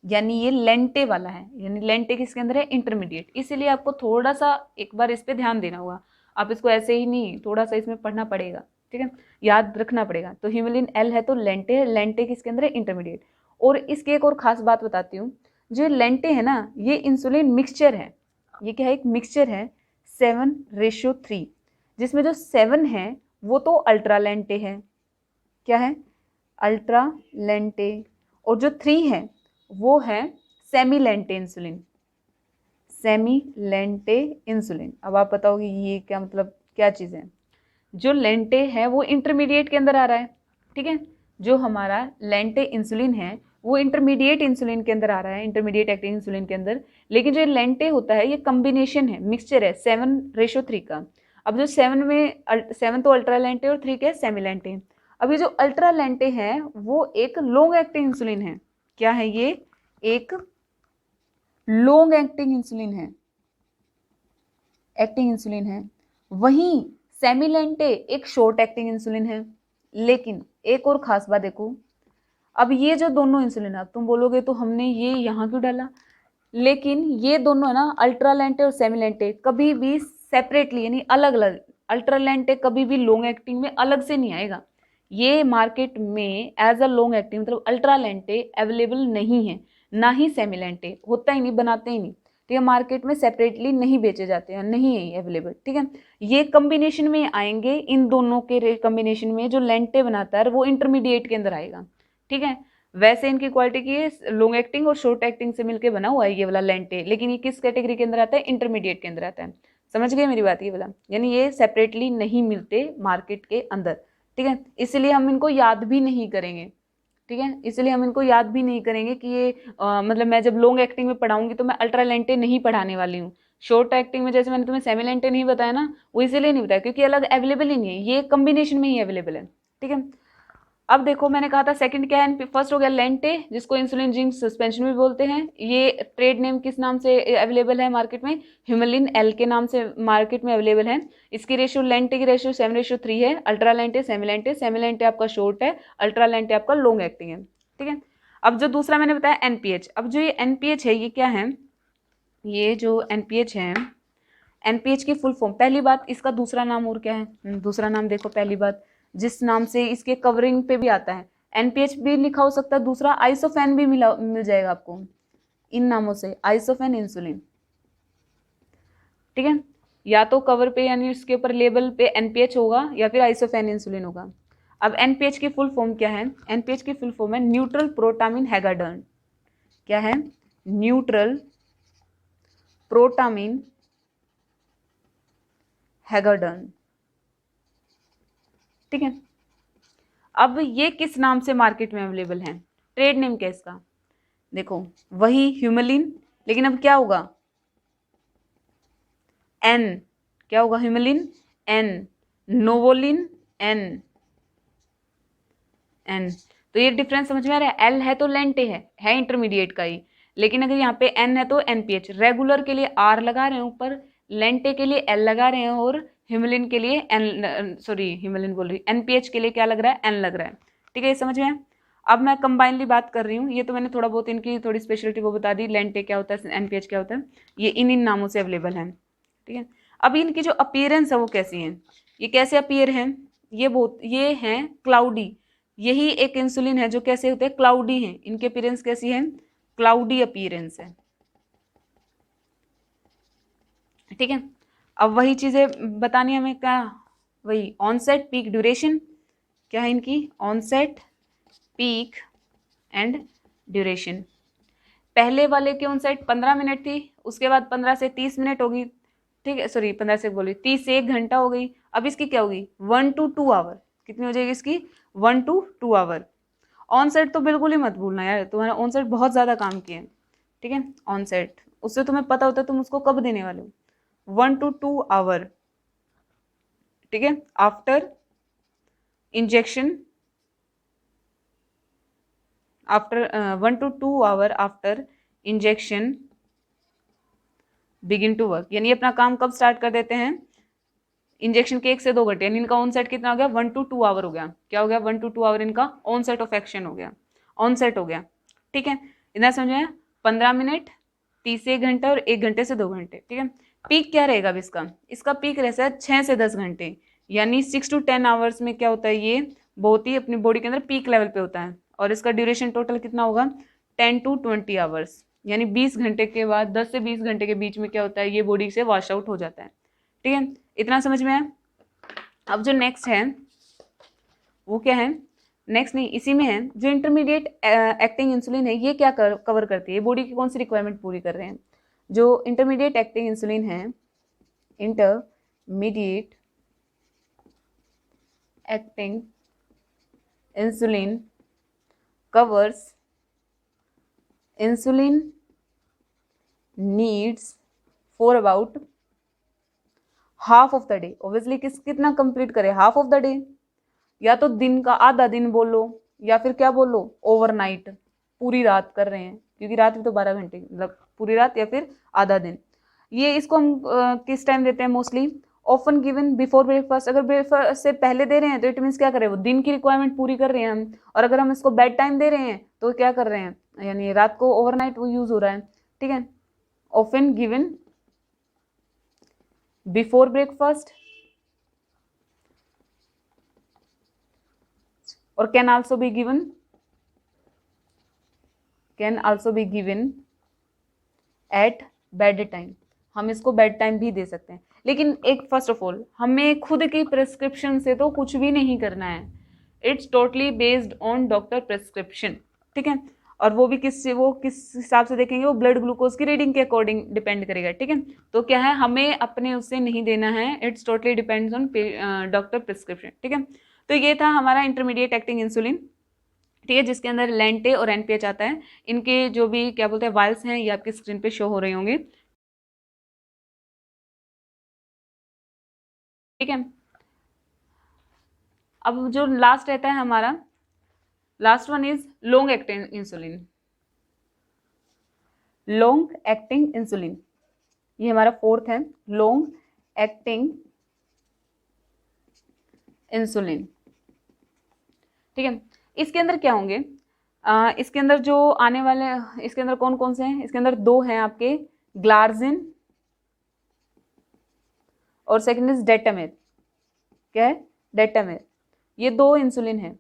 यानी ये लेंटे वाला है। यानी लेंटे किसके अंदर है, इंटरमीडिएट। इसीलिए आपको थोड़ा सा एक बार इस पे ध्यान देना होगा, आप इसको ऐसे ही नहीं, थोड़ा सा इसमें पढ़ना पड़ेगा, ठीक है, याद रखना पड़ेगा। तो ह्यूमुलिन एल है तो लेंटे है, लेंटे किसके अंदर है, इंटरमीडिएट। और इसकी एक और खास बात बताती हूँ, जो लेंटे है ना, ये इंसुलिन मिक्सचर है। ये क्या है, एक मिक्सचर है 7:3, जिसमें जो 7 है वो तो अल्ट्रा लेंटे है, क्या है, अल्ट्रा लेंटे, और जो 3 है वो है सेमी लेंटे इंसुलिन, सेमी लेंटे इंसुलिन। अब आप बताओगे ये क्या मतलब, क्या चीज़ है। जो लेंटे है वो इंटरमीडिएट के अंदर आ रहा है, ठीक है। जो हमारा लेंटे इंसुलिन है वो इंटरमीडिएट इंसुलिन के अंदर आ रहा है, इंटरमीडिएट एक्टिंग इंसुलिन के अंदर। लेकिन जो लेंटे होता है ये कम्बिनेशन है, मिक्सचर है 7:3 का। अब जो 7 में 7 तो अल्ट्रा लेंटे और 3 के सेमी लेंटे। अब ये जो अल्ट्रा लेंटे है वो एक लॉन्ग एक्टिंग इंसुलिन है। क्या है ये, एक लॉन्ग एक्टिंग इंसुलिन है, एक्टिंग इंसुलिन है। वहीं सेमिलेंटे एक शॉर्ट एक्टिंग इंसुलिन है। लेकिन एक और खास बात देखो, अब ये जो दोनों इंसुलिन, अब तुम बोलोगे तो हमने ये यहाँ क्यों डाला, लेकिन ये दोनों है ना, अल्ट्रालेंटे और सेमिलेंटे, कभी भी सेपरेटली यानी अलग अलग, अल्ट्रालेंटे कभी भी लॉन्ग एक्टिंग में अलग से नहीं आएगा। ये मार्केट में एज अ लॉन्ग एक्टिंग मतलब अल्ट्रालेंटे अवेलेबल नहीं है, ना ही सेमिलेंटे, होता ही नहीं, बनाते ही नहीं, ठीक है। मार्केट में सेपरेटली नहीं बेचे जाते हैं, नहीं है अवेलेबल, ठीक है। ये कम्बिनेशन में आएंगे, इन दोनों के कम्बिनेशन में जो लेंटे बनाता है वो इंटरमीडिएट के अंदर आएगा, ठीक है। वैसे इनकी क्वालिटी की लॉन्ग एक्टिंग और शॉर्ट एक्टिंग से मिलकर बना हुआ है ये वाला लेंटे, लेकिन ये किस कैटेगरी के अंदर आता है, इंटरमीडिएट के अंदर आता है। समझ गए मेरी बात, ये वाला यानी ये सेपरेटली नहीं मिलते मार्केट के अंदर, ठीक है। इसलिए हम इनको याद भी नहीं करेंगे, ठीक है। इसलिए हम इनको याद भी नहीं करेंगे कि ये मतलब मैं जब लॉन्ग एक्टिंग में पढ़ाऊंगी तो मैं अल्ट्रा लेंटे नहीं पढ़ाने वाली हूँ। शॉर्ट एक्टिंग में जैसे मैंने तुम्हें सेमी लेंटे नहीं बताया ना, वो इसीलिए नहीं बताया क्योंकि अलग अवेलेबल ही नहीं है, ये कम्बिनेशन में ही अवेलेबल है, ठीक है। अब देखो मैंने कहा था सेकंड क्या है, फर्स्ट हो गया लेंटे जिसको इंसुलिन जिंक सस्पेंशन भी बोलते हैं। ये ट्रेड नेम किस नाम से अवेलेबल है मार्केट में, ह्यूमुलिन एल के नाम से मार्केट में अवेलेबल है। इसकी रेशियो, लेंटे की रेशियो 7:3 है। अल्ट्रा लेंटे, सेमी लेंटे, सेमी लेंटे आपका शॉर्ट है, अल्ट्रा लेंटे आपका लॉन्ग एक्टिंग है, ठीक है। अब जो दूसरा मैंने बताया एनपीएच, अब जो ये एनपीएच है ये क्या है, ये जो एनपीएच है, एनपीएच की फुल फॉर्म, पहली बात इसका दूसरा नाम और क्या है, दूसरा नाम देखो, पहली बात जिस नाम से इसके कवरिंग पे भी आता है एनपीएच भी लिखा हो सकता है, दूसरा आइसोफेन भी मिल जाएगा आपको इन नामों से, आइसोफेन इंसुलिन। ठीक है, या तो कवर पे यानी उसके ऊपर लेबल पे एनपीएच होगा या फिर आइसोफेन इंसुलिन होगा। अब एनपीएच की फुल फॉर्म क्या है? एनपीएच की फुल फॉर्म है न्यूट्रल प्रोटामिन हैगाडर्न। क्या है? Neutral protamine Hagedorn. ठीक है, अब ये किस नाम से मार्केट में अवेलेबल है? ट्रेड नेम क्या है इसका? देखो वही ह्यूमलिन, लेकिन अब क्या होगा? एन, क्या होगा? Humulin N, Novolin N, N. तो ये डिफरेंस समझ में आ रहा है? एल है तो लेंटे है इंटरमीडिएट का ही, लेकिन अगर यहाँ पे एन है तो एनपीएच। रेगुलर के लिए आर लगा रहे हैं ऊपर, लेंटे के लिए एल लगा रहे हैं, और ह्यूमलिन के लिए एन, सॉरी ह्यूमलिन बोल रही, एनपीएच के लिए क्या लग रहा है? एन लग रहा है। ठीक है, ये समझ में है? अब मैं कंबाइनली बात कर रही हूँ, ये तो मैंने थोड़ा बहुत इनकी थोड़ी स्पेशलिटी वो बता दी, लेंटे क्या होता है, एनपीएच क्या होता है, ये इन नामों से अवेलेबल है। ठीक है, अब इनकी जो अपीयरेंस है वो कैसी है? ये कैसे अपीयर हैं? ये हैं क्लाउडी। यही एक इंसुलिन है जो कैसे होते हैं? क्लाउडी हैं। इनकी अपीयरेंस कैसी है? क्लाउडी अपीयरेंस है। ठीक है, अब वही चीजें बतानी हमें, क्या? वही ऑनसेट, पीक, ड्यूरेशन। क्या है इनकी? Onset, peak and duration. पहले वाले की ऑनसेट 15 मिनट थी, उसके बाद 15 से 30 मिनट होगी। ठीक है, सॉरी 15 से बोली 30 से 1 घंटा हो गई। अब इसकी क्या होगी? 1 to 2 आवर। कितनी हो जाएगी इसकी? 1 to 2 आवर। ऑनसेट तो बिल्कुल ही मत भूलना यार, तुम्हारा ऑनसेट बहुत ज़्यादा काम किए। ठीक है, ऑनसेट उससे तुम्हें पता होता है तुम उसको कब देने वाले हो। 1 to 2 आवर। ठीक है, after injection, after 1 to 2 hour after injection begin to work, यानी अपना काम कब स्टार्ट कर देते हैं? इंजेक्शन के 1 से 2 घंटे, यानी इनका ऑन सेट कितना हो गया? 1 to 2 आवर हो गया। क्या हो गया? 1 to 2 आवर इनका ऑन सेट ऑफ एक्शन हो गया, ऑन सेट हो गया। ठीक है, इतना समझ में? 15 मिनट, 30 से 1 घंटा और 1 घंटे से 2 घंटे। ठीक है, पीक क्या रहेगा अब इसका? इसका पीक रहता है 6 से 10 घंटे, यानी 6 to 10 आवर्स में क्या होता है? ये बहुत ही अपनी बॉडी के अंदर पीक लेवल पे होता है। और इसका ड्यूरेशन टोटल कितना होगा? 10 to 20 आवर्स, यानी 20 घंटे के बाद, 10 से 20 घंटे के बीच में क्या होता है? ये बॉडी से वॉश आउट हो जाता है। ठीक है, इतना समझ में है? अब जो नेक्स्ट है वो क्या है? नेक्स्ट नहीं, इसी में है, जो इंटरमीडिएट एक्टिंग इंसुलिन है, ये क्या कवर करती है? बॉडी की कौन सी रिक्वायरमेंट पूरी कर रहे हैं? जो इंटरमीडिएट एक्टिंग इंसुलिन है, intermediate acting insulin covers insulin needs for about half of the day. Obviously कितना कंप्लीट करे? हाफ ऑफ द डे, या तो दिन का आधा दिन बोलो, या फिर क्या बोलो? ओवरनाइट, पूरी रात कर रहे हैं, क्योंकि रात भी तो 12 घंटे, मतलब पूरी रात या फिर आधा दिन। ये इसको हम किस टाइम देते हैं mostly? Often given before breakfast. अगर ब्रेकफास्ट से पहले दे रहे हैं तो इट मीन्स क्या कर रहे हैं? वो दिन की रिक्वायरमेंट पूरी कर रहे हैं हम। और अगर हम इसको बेड टाइम दे रहे हैं तो क्या कर रहे हैं? यानी रात को ओवरनाइट वो यूज हो रहा है। ठीक है, ऑफन गिवन बिफोर ब्रेकफास्ट और can also be given at bed time. हम इसको बेड टाइम भी दे सकते हैं, लेकिन एक फर्स्ट ऑफ ऑल हमें खुद की प्रिस्क्रिप्शन से तो कुछ भी नहीं करना है। It's totally based on doctor prescription. ठीक है, और वो किस हिसाब से देखेंगे? वो ब्लड ग्लूकोज की रीडिंग के अकॉर्डिंग डिपेंड करेगा। ठीक है, तो क्या है, हमें अपने उससे नहीं देना है। It's totally depends on doctor prescription. ठीक है, तो ये था हमारा इंटरमीडिएट एक्टिंग इंसुलिन। ठीक है, जिसके अंदर लेंटे और एनपीएच आता है। इनके जो भी क्या बोलते हैं वायल्स हैं, ये आपकी स्क्रीन पे शो हो रहे होंगे। ठीक है, अब जो लास्ट रहता है हमारा, last one is long acting insulin. Long acting insulin, ये हमारा फोर्थ है, लॉन्ग एक्टिंग इंसुलिन। ठीक है, इसके अंदर क्या होंगे? इसके अंदर जो आने वाले, इसके अंदर कौन कौन से हैं? इसके अंदर 2 हैं आपके, ग्लार्जिन और सेकंड इज डेटामेर। क्या है? डेटामेर। ये 2 इंसुलिन है।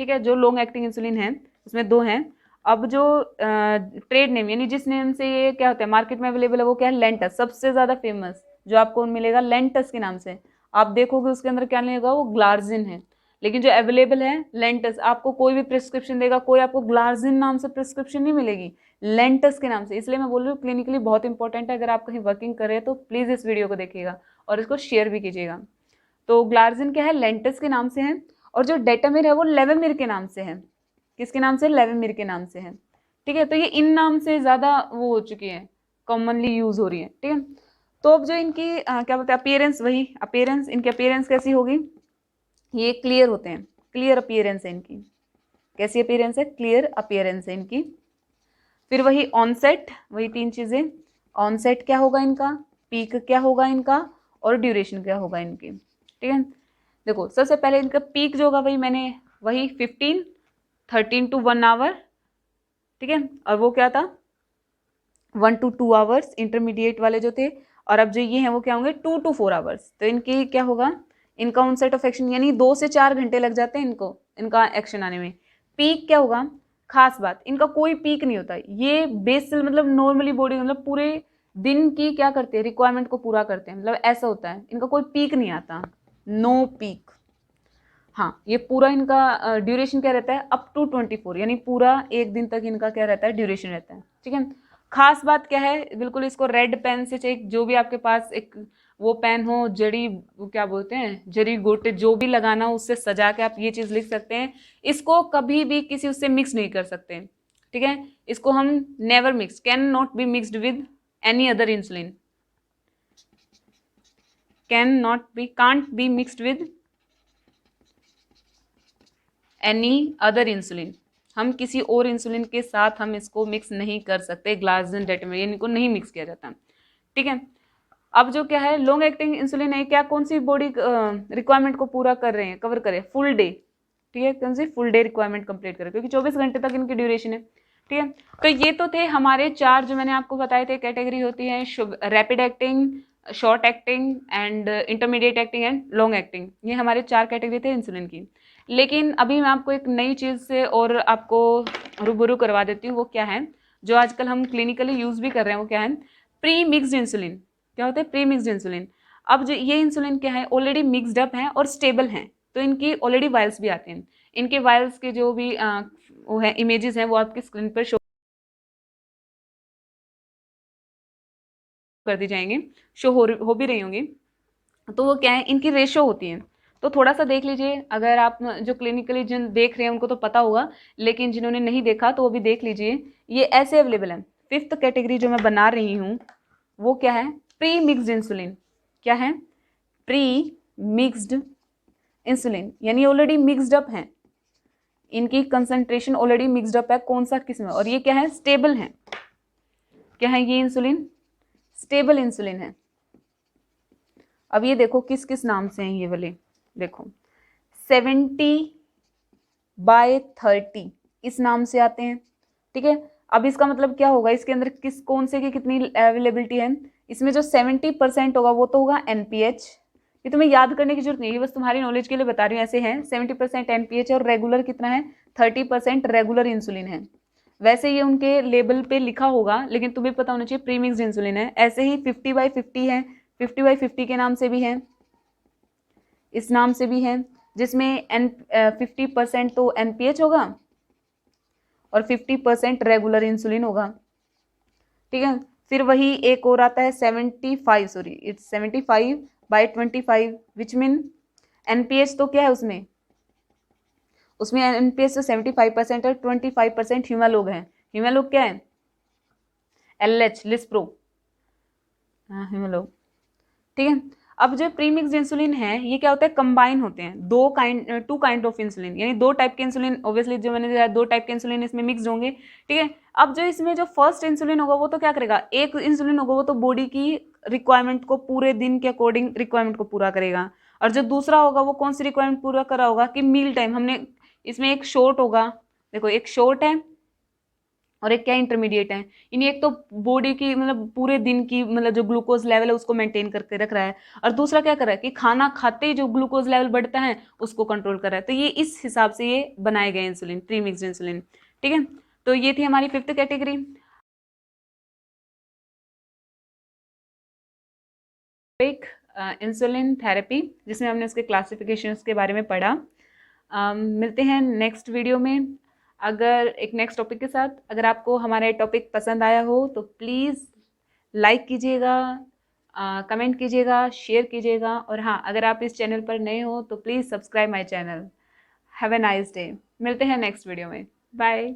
ठीक है, जो लॉन्ग एक्टिंग इंसुलिन है उसमें 2 हैं। अब जो ट्रेड नेम यानी जिस नेम से ये क्या होता है मार्केट में अवेलेबल है वो क्या है, लेंटस। सबसे ज़्यादा फेमस जो आपको मिलेगा लेंटस के नाम से, आप देखोगे उसके अंदर क्या लेगा, वो ग्लार्जिन है। लेकिन जो अवेलेबल है लेंटस, आपको कोई भी प्रिस्क्रिप्शन देगा, कोई आपको ग्लार्जिन नाम से प्रिस्क्रिप्शन नहीं मिलेगी, लेंटस के नाम से। इसलिए मैं बोल रही हूँ क्लिनिकली बहुत इंपॉर्टेंट है, अगर आप कहीं वर्किंग कर रहे हैं तो प्लीज़ इस वीडियो को देखिएगा और इसको शेयर भी कीजिएगा। तो ग्लार्जिन क्या है, लेंटस के नाम से है। और जो डेटामिर है वो लेवेमिर के नाम से है। किसके नाम से, लेवेमिर के नाम से है। ठीक है, तो ये इन नाम से ज़्यादा वो हो चुकी है, कॉमनली यूज़ हो रही है। ठीक है, तो अब जो इनकी क्या बोलते हैं अपीयरेंस, वही अपीयरेंस, इनकी अपीयरेंस कैसी होगी, ये क्लियर होते हैं, क्लियर अपीयरेंस है इनकी। कैसी अपीयरेंस है, क्लियर अपीयरेंस है इनकी। फिर वही ऑनसेट, वही 3 चीज़ें, ऑनसेट क्या होगा इनका, पीक क्या होगा इनका, और ड्यूरेशन क्या होगा इनकी। ठीक है, देखो सबसे पहले इनका पीक जो होगा वही 13 to 1 आवर। ठीक है, और वो क्या था 1 to 2 आवर्स इंटरमीडिएट वाले जो थे। और अब जो ये हैं वो क्या होंगे 2 to 4 आवर्स। तो इनकी क्या होगा, इनका ऑनसेट ऑफ एक्शन यानी 2 से 4 घंटे लग जाते हैं इनको, इनका एक्शन आने में। पीक क्या होगा, खास बात इनका कोई पीक नहीं होता, ये बेसल मतलब नॉर्मली बॉडी मतलब पूरे दिन की क्या करते हैं, रिक्वायरमेंट को पूरा करते हैं, मतलब ऐसा होता है, इनका कोई पीक नहीं आता, नो पीक। हाँ, ये पूरा इनका ड्यूरेशन क्या रहता है, अप टू 24 यानी पूरा एक दिन तक इनका क्या रहता है, ड्यूरेशन रहता है। ठीक है, खास बात क्या है, बिल्कुल इसको रेड पेन से, चाहे जो भी आपके पास एक वो पेन हो, जड़ी वो क्या बोलते हैं, जड़ी गोटे जो भी लगाना हो उससे सजा के आप ये चीज़ लिख सकते हैं। इसको कभी भी किसी उससे मिक्स नहीं कर सकते। ठीक है, इसको हम never mix, can not be mixed with any other insulin, can't be mixed with any other insulin. हम किसी और इंसुलिन के साथ हम इसको मिक्स नहीं कर सकते, ग्लार्जिन डेटामिर इनको नहीं मिक्स किया जाता। ठीक है, अब जो क्या है लॉन्ग एक्टिंग इंसुलिन है, क्या कौन सी बॉडी रिक्वायरमेंट को पूरा कर रहे हैं, कवर करें, फुल डे। ठीक है, कौन सी, फुल डे रिक्वायरमेंट कंप्लीट करें, क्योंकि 24 घंटे तक इनकी ड्यूरेशन है। ठीक है, तो ये तो थे हमारे 4 जो मैंने आपको बताए थे कैटेगरी होती है, rapid acting, short acting and intermediate acting and long acting. ये हमारे 4 कैटेगरी थे इंसुलिन की। लेकिन अभी मैं आपको एक नई चीज़ से और आपको रूबरू करवा देती हूँ। वो क्या है, जो आजकल हम क्लिनिकली यूज़ भी कर रहे हैं, वो क्या है, प्री मिक्स्ड इंसुलिन। क्या होता है, प्री मिक्स्ड इंसुलिन। अब जो ये इंसुलिन क्या है, ऑलरेडी मिक्सड अप है और स्टेबल हैं, तो इनकी ऑलरेडी वायल्स भी आते हैं। इनके वायल्स के जो भी वो है इमेजेस हैं वो आपकी स्क्रीन पर शो कर दी जाएंगे, शो हो भी रही होंगी। तो वो क्या है, इनकी रेशो होती है। तो थोड़ा सा देख लीजिए, अगर आप जो क्लिनिकली जिन देख रहे हैं उनको तो पता होगा, लेकिन जिन्होंने नहीं देखा तो वो भी देख लीजिए। ये ऐसे अवेलेबल है। 5th कैटेगरी जो मैं बना रही हूँ वो क्या है, प्री मिक्स्ड इंसुलिन। क्या है, प्री मिक्स्ड इंसुलिन, यानी ऑलरेडी मिक्स्ड अप है, इनकी कंसंट्रेशन ऑलरेडी मिक्स्ड अप है, कौन सा किस्म है, और ये क्या है, स्टेबल है। क्या है ये इंसुलिन, स्टेबल इंसुलिन है। अब ये देखो किस किस नाम से हैं ये वाले, देखो 70/30 इस नाम से आते हैं। ठीक है, अब इसका मतलब क्या होगा, इसके अंदर किस कौन से की कितनी अवेलेबिलिटी है, इसमें जो 70% होगा वो तो होगा NPH। ये तुम्हें याद करने की जरूरत नहीं है, बस तुम्हारी नॉलेज के लिए बता रही हूँ, ऐसे हैं 70% NPH और रेगुलर कितना है, 30% रेगुलर इंसुलिन है। वैसे ये उनके लेबल पे लिखा होगा, लेकिन तुम्हें पता होना चाहिए प्री मिक्स्ड इंसुलिन है। ऐसे ही 50/50 है, 50/50 के नाम से भी है, इस नाम से भी है, जिसमें 50% तो NPH होगा और 50% रेगुलर इंसुलिन होगा। ठीक है, फिर वही एक और आता है 75/25 विच मीन NPH तो क्या है उसमें NPH तो 75% और 25% ह्यूमलोग हैं। ह्यूमलोग क्या है, LH लिस्प्रो, हाँ ह्यूमलोग। ठीक है, अब जो प्रीमिक्स्ड इंसुलिन है ये क्या होता है, कंबाइन होते हैं, टू काइंड ऑफ इंसुलिन, यानी 2 टाइप के इंसुलिन, ऑब्वियसली जो मैंने दिखाया 2 टाइप के इंसुलिन इसमें मिक्स होंगे। ठीक है, अब जो इसमें जो फर्स्ट इंसुलिन होगा वो तो क्या करेगा, एक इंसुलिन होगा वो तो बॉडी की रिक्वायरमेंट को पूरे दिन के अकॉर्डिंग रिक्वायरमेंट को पूरा करेगा, और जो दूसरा होगा वो कौन सी रिक्वायरमेंट पूरा करा होगा कि मील टाइम, हमने इसमें एक शॉर्ट होगा, देखो एक शॉर्ट है और एक क्या इंटरमीडिएट है, यानी एक तो बॉडी की मतलब पूरे दिन की मतलब जो ग्लूकोज लेवल है उसको मेंटेन करके रख रहा है, और दूसरा क्या कर रहा है कि खाना खाते ही जो ग्लूकोज लेवल बढ़ता है उसको कंट्रोल कर रहा है। तो ये इस हिसाब से ये बनाए गए इंसुलिन, प्री मिक्स्ड इंसुलिन। ठीक है, तो ये थी हमारी फिफ्थ कैटेगरी। एक इंसुलिन थेरेपी, जिसमें हमने उसके क्लासिफिकेशन के बारे में पढ़ा। मिलते हैं नेक्स्ट वीडियो में अगर एक नेक्स्ट टॉपिक के साथ। अगर आपको हमारा ये टॉपिक पसंद आया हो तो प्लीज़ लाइक कीजिएगा, कमेंट कीजिएगा, शेयर कीजिएगा, और हाँ, अगर आप इस चैनल पर नए हो तो please subscribe my channel. Have a nice day. मिलते हैं नेक्स्ट वीडियो में। बाय।